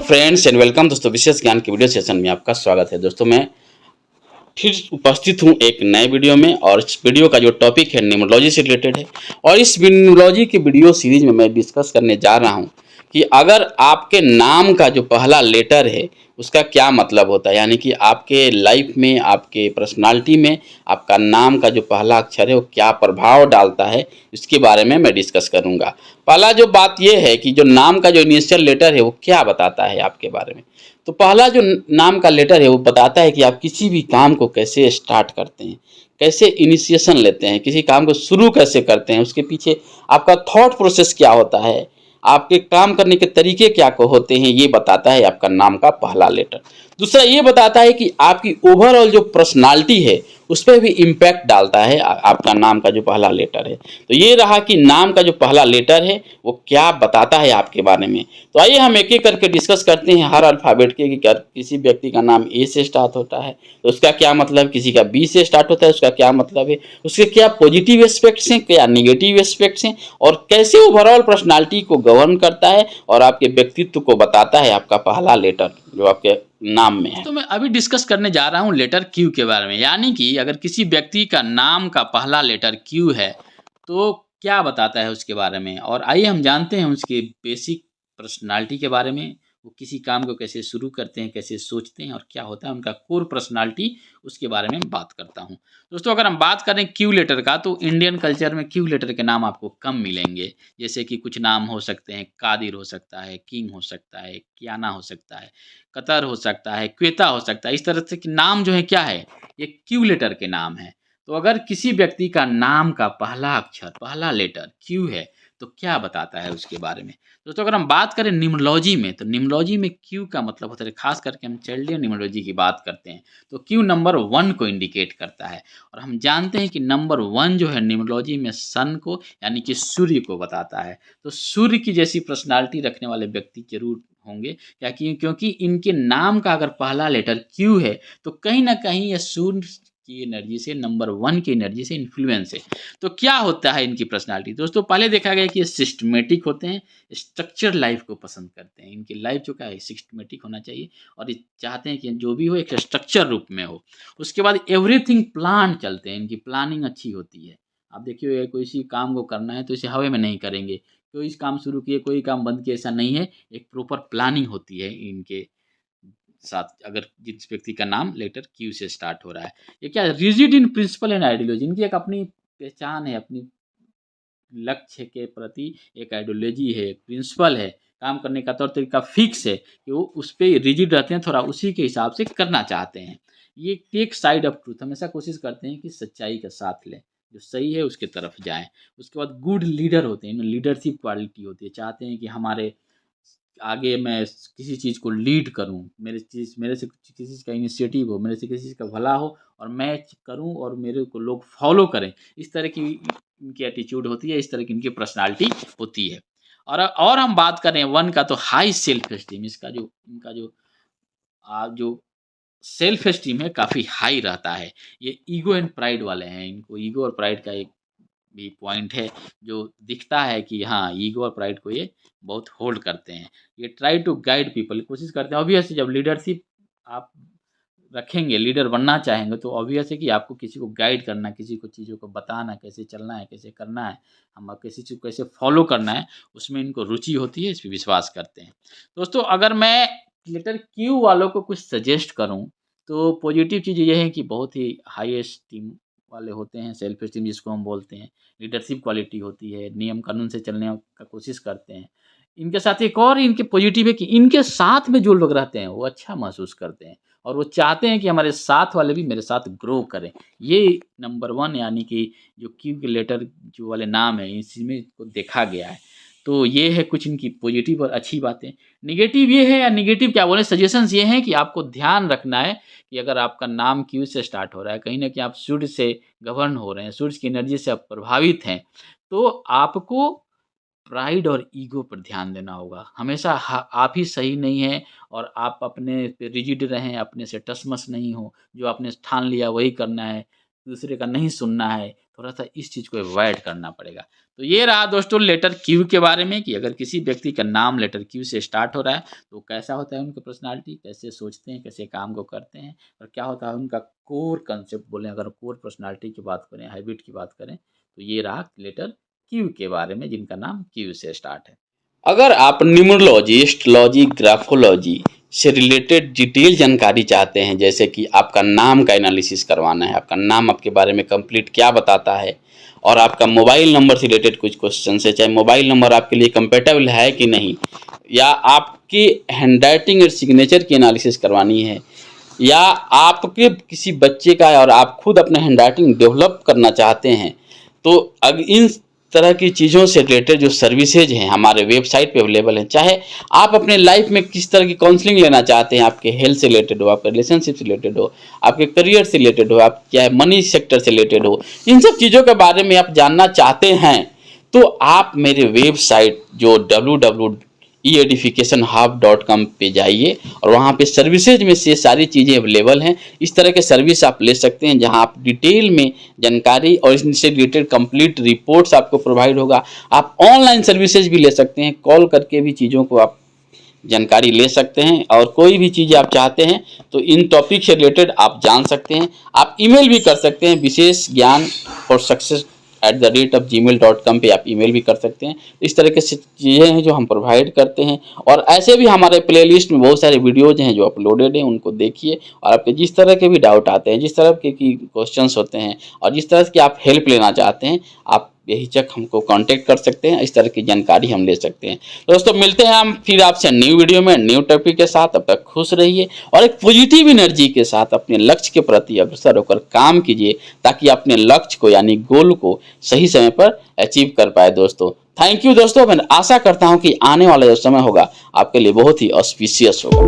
Friends and welcome दोस्तों, विशेष ज्ञान के वीडियो सेशन में आपका स्वागत है। दोस्तों मैं फिर उपस्थित हूँ एक नए वीडियो में, और इस वीडियो का जो टॉपिक है न्यूमरोलॉजी से रिलेटेड है। और इस न्यूमरोलॉजी की वीडियो सीरीज में मैं डिस्कस करने जा रहा हूँ कि अगर आपके नाम का जो पहला लेटर है उसका क्या मतलब होता है, यानी कि आपके लाइफ में, आपके पर्सनालिटी में आपका नाम का जो पहला अक्षर है वो क्या प्रभाव डालता है, इसके बारे में मैं डिस्कस करूँगा। पहला जो बात यह है कि जो नाम का जो इनिशियल लेटर है वो क्या बताता है आपके बारे में। तो पहला जो नाम का लेटर है वो बताता है कि आप किसी भी काम को कैसे स्टार्ट करते हैं, कैसे इनिशिएशन लेते हैं, किसी काम को शुरू कैसे करते हैं, उसके पीछे आपका थॉट प्रोसेस क्या होता है, आपके काम करने के तरीके क्या को होते हैं, ये बताता है आपका नाम का पहला लेटर। दूसरा ये बताता है कि आपकी ओवरऑल जो पर्सनालिटी है उस पर भी इम्पैक्ट डालता है आपका नाम का जो पहला लेटर है। तो ये रहा कि नाम का जो पहला लेटर है वो क्या बताता है आपके बारे में। तो आइए हम एक एक करके डिस्कस करते हैं हर अल्फ़ाबेट के कि किसी व्यक्ति का नाम ए से स्टार्ट होता है तो उसका क्या मतलब, किसी का बी से स्टार्ट होता है उसका क्या मतलब है, उसके क्या पॉजिटिव एस्पेक्ट्स हैं, क्या निगेटिव एस्पेक्ट्स हैं, और कैसे ओवरऑल पर्सनालिटी को गवर्न करता है और आपके व्यक्तित्व को बताता है आपका पहला लेटर जो आपके नाम में है। तो मैं अभी डिस्कस करने जा रहा हूँ लेटर क्यू के बारे में, यानी कि अगर किसी व्यक्ति का नाम का पहला लेटर क्यू है तो क्या बताता है उसके बारे में। और आइए हम जानते हैं उसके बेसिक पर्सनालिटी के बारे में, वो किसी काम को कैसे शुरू करते हैं, कैसे सोचते हैं और क्या होता है उनका कोर पर्सनालिटी, उसके बारे में बात करता हूँ। दोस्तों अगर हम बात करें क्यू लेटर का तो इंडियन कल्चर में क्यू लेटर के नाम आपको कम मिलेंगे। जैसे कि कुछ नाम हो सकते हैं, कादिर हो सकता है, किंग हो सकता है, कियाना हो सकता है, कतर हो सकता है, क्वेता हो सकता है। इस तरह से कि नाम जो है क्या है, ये क्यू लेटर के नाम है। तो अगर किसी व्यक्ति का नाम का पहला अक्षर, पहला लेटर क्यू है तो क्या बताता है उसके बारे में। दोस्तों अगर हम बात करें न्यूमरोलॉजी में तो न्यूमरोलॉजी में क्यू का मतलब होता है, खास करके हम चाइल्डियन न्यूमरोलॉजी की बात करते हैं तो क्यू नंबर 1 को इंडिकेट करता है। और हम जानते हैं कि नंबर 1 जो है न्यूमरोलॉजी में सन को यानी कि सूर्य को बताता है। तो सूर्य की जैसी पर्सनालिटी रखने वाले व्यक्ति जरूर होंगे, क्या क्योंकि इनके नाम का अगर पहला लेटर क्यू है तो कहीं ना कहीं यह सूर्य की एनर्जी से, नंबर 1 की एनर्जी से इन्फ्लुएंस है। तो क्या होता है इनकी पर्सनालिटी, दोस्तों पहले देखा गया कि ये सिस्टमेटिक होते हैं, स्ट्रक्चर लाइफ को पसंद करते हैं। इनकी लाइफ जो क्या है सिस्टमेटिक होना चाहिए और ये चाहते हैं कि जो भी हो एक स्ट्रक्चर रूप में हो। उसके बाद एवरीथिंग प्लान चलते हैं, इनकी प्लानिंग अच्छी होती है। आप देखिए कोई सी काम को करना है तो इसे हवा में नहीं करेंगे, कोई काम शुरू किए कोई काम बंद किए, ऐसा नहीं है। एक प्रॉपर प्लानिंग होती है इनके साथ, अगर जिस व्यक्ति का नाम लेटर क्यू से स्टार्ट हो रहा है। ये क्या rigid in principle and ideology, इनकी एक अपनी पहचान है, अपनी लक्ष्य के प्रति एक आइडियोलॉजी है, एक प्रिंसिपल है, काम करने का तौर तरीका फिक्स है कि वो उस पर रिजिड रहते हैं, थोड़ा उसी के हिसाब से करना चाहते हैं। ये टेक साइड ऑफ ट्रूथ, हमेशा कोशिश करते हैं कि सच्चाई का साथ लें, जो सही है उसके तरफ जाएं। उसके बाद गुड लीडर होते हैं, इनमें लीडरशिप क्वालिटी होती है, चाहते हैं कि हमारे आगे मैं किसी चीज़ को लीड करूं, मेरे से किसी चीज़ का इनिशिएटिव हो, मेरे से किसी चीज़ का भला हो और मैं करूं और मेरे को लोग फॉलो करें। इस तरह की इनकी एटीट्यूड होती है, इस तरह की इनकी पर्सनालिटी होती है। और हम बात करें 1 का तो हाई सेल्फ एस्टीम, इसका जो इनका जो सेल्फ एस्टीम है काफ़ी हाई रहता है। ये ईगो एंड प्राइड वाले हैं, इनको ईगो और प्राइड का एक भी पॉइंट है जो दिखता है कि हाँ ईगो और प्राइड को ये बहुत होल्ड करते हैं। ये ट्राई टू गाइड पीपल, कोशिश करते हैं। ऑब्वियसली जब लीडरशिप आप रखेंगे, लीडर बनना चाहेंगे तो ऑब्वियस है कि आपको किसी को गाइड करना, किसी को चीज़ों को बताना, कैसे चलना है, कैसे करना है, हम किसी चीज़ को कैसे फॉलो करना है, उसमें इनको रुचि होती है, इस पर विश्वास करते हैं। दोस्तों अगर मैं लेटर क्यू वालों को कुछ सजेस्ट करूं तो पॉजिटिव चीज़ ये है कि बहुत ही हाई एस्टीम वाले होते हैं, सेल्फ एस्टीम जिसको हम बोलते हैं, लीडरशिप क्वालिटी होती है, नियम कानून से चलने का कोशिश करते हैं। इनके साथ एक और इनके पॉजिटिव है कि इनके साथ में जो लोग रहते हैं वो अच्छा महसूस करते हैं और वो चाहते हैं कि हमारे साथ वाले भी मेरे साथ ग्रो करें। ये नंबर 1 यानी कि जो क्यू के लेटर जो वाले नाम है इसी में इसको देखा गया है। तो ये है कुछ इनकी पॉजिटिव और अच्छी बातें। नेगेटिव ये है, या नेगेटिव क्या बोले, सजेशंस ये हैं कि आपको ध्यान रखना है कि अगर आपका नाम क्यू से स्टार्ट हो रहा है, कहीं ना कहीं आप सूर्य से गवर्न हो रहे हैं, सूर्य की एनर्जी से आप प्रभावित हैं, तो आपको प्राइड और ईगो पर ध्यान देना होगा। हमेशा आप ही सही नहीं हैं और आप अपने पे रिजिड रहें, अपने से टसमस नहीं हो, जो आपने ठान लिया वही करना है। दूसरे का नहीं सुनना है, थोड़ा सा इस चीज़ को अवॉइड करना पड़ेगा। तो ये रहा दोस्तों लेटर क्यू के बारे में कि अगर किसी व्यक्ति का नाम लेटर क्यू से स्टार्ट हो रहा है तो कैसा होता है उनका पर्सनालिटी, कैसे सोचते हैं, कैसे काम को करते हैं और क्या होता है उनका कोर कंसेप्ट बोलें, अगर कोर पर्सनालिटी की बात करें, हैबिट की बात करें, तो ये रहा लेटर क्यू के बारे में जिनका नाम क्यू से स्टार्ट है। अगर आप न्यूमरोलॉजी, एस्ट्रोलॉजी, ग्राफोलॉजी से रिलेटेड डिटेल जानकारी चाहते हैं, जैसे कि आपका नाम का एनालिसिस करवाना है, आपका नाम आपके बारे में कंप्लीट क्या बताता है, और आपका मोबाइल नंबर से रिलेटेड कुछ क्वेश्चन है, चाहे मोबाइल नंबर आपके लिए कंपेटेबल है कि नहीं, या आपकी हैंडराइटिंग और सिग्नेचर की एनालिसिस करवानी है, या आपके किसी बच्चे का और आप खुद अपना हैंडराइटिंग डेवलप करना चाहते हैं, तो अगर इन तरह की चीज़ों से रिलेटेड जो सर्विसेज हैं हमारे वेबसाइट पे अवेलेबल हैं। चाहे आप अपने लाइफ में किस तरह की काउंसलिंग लेना चाहते हैं, आपके हेल्थ से रिलेटेड हो, आपके रिलेशनशिप से रिलेटेड हो, आपके करियर से रिलेटेड हो, आप चाहे मनी सेक्टर से रिलेटेड हो, इन सब चीज़ों के बारे में आप जानना चाहते हैं, तो आप मेरे वेबसाइट जो www.eeducationhub.com पे जाइए और वहाँ पे सर्विसेज में से सारी चीज़ें अवेलेबल हैं। इस तरह के सर्विस आप ले सकते हैं जहाँ आप डिटेल में जानकारी और इससे रिलेटेड कंप्लीट रिपोर्ट्स आपको प्रोवाइड होगा। आप ऑनलाइन सर्विसेज भी ले सकते हैं, कॉल करके भी चीज़ों को आप जानकारी ले सकते हैं, और कोई भी चीज़ आप चाहते हैं तो इन टॉपिक से रिलेटेड आप जान सकते हैं। आप ईमेल भी कर सकते हैं, विशेष ज्ञान फॉर सक्सेस @gmail.com पे आप ईमेल भी कर सकते हैं। इस तरह के चीज़ें हैं जो हम प्रोवाइड करते हैं, और ऐसे भी हमारे प्लेलिस्ट में बहुत सारे वीडियोज हैं जो अपलोडेड हैं, उनको देखिए और आपके जिस तरह के भी डाउट आते हैं, जिस तरह के क्वेश्चंस होते हैं और जिस तरह की आप हेल्प लेना चाहते हैं, आप बेहिचक हमको कांटेक्ट कर सकते हैं। इस तरह की जानकारी हम ले सकते हैं। दोस्तों मिलते हैं हम फिर आपसे न्यू वीडियो में न्यू टॉपिक के साथ। अब तक खुश रहिए और एक पॉजिटिव एनर्जी के साथ अपने लक्ष्य के प्रति अग्रसर होकर काम कीजिए, ताकि अपने लक्ष्य को यानी गोल को सही समय पर अचीव कर पाए। दोस्तों थैंक यू दोस्तों, मैं आशा करता हूँ कि आने वाला जो समय होगा आपके लिए बहुत ही ऑस्पिशियस होगा।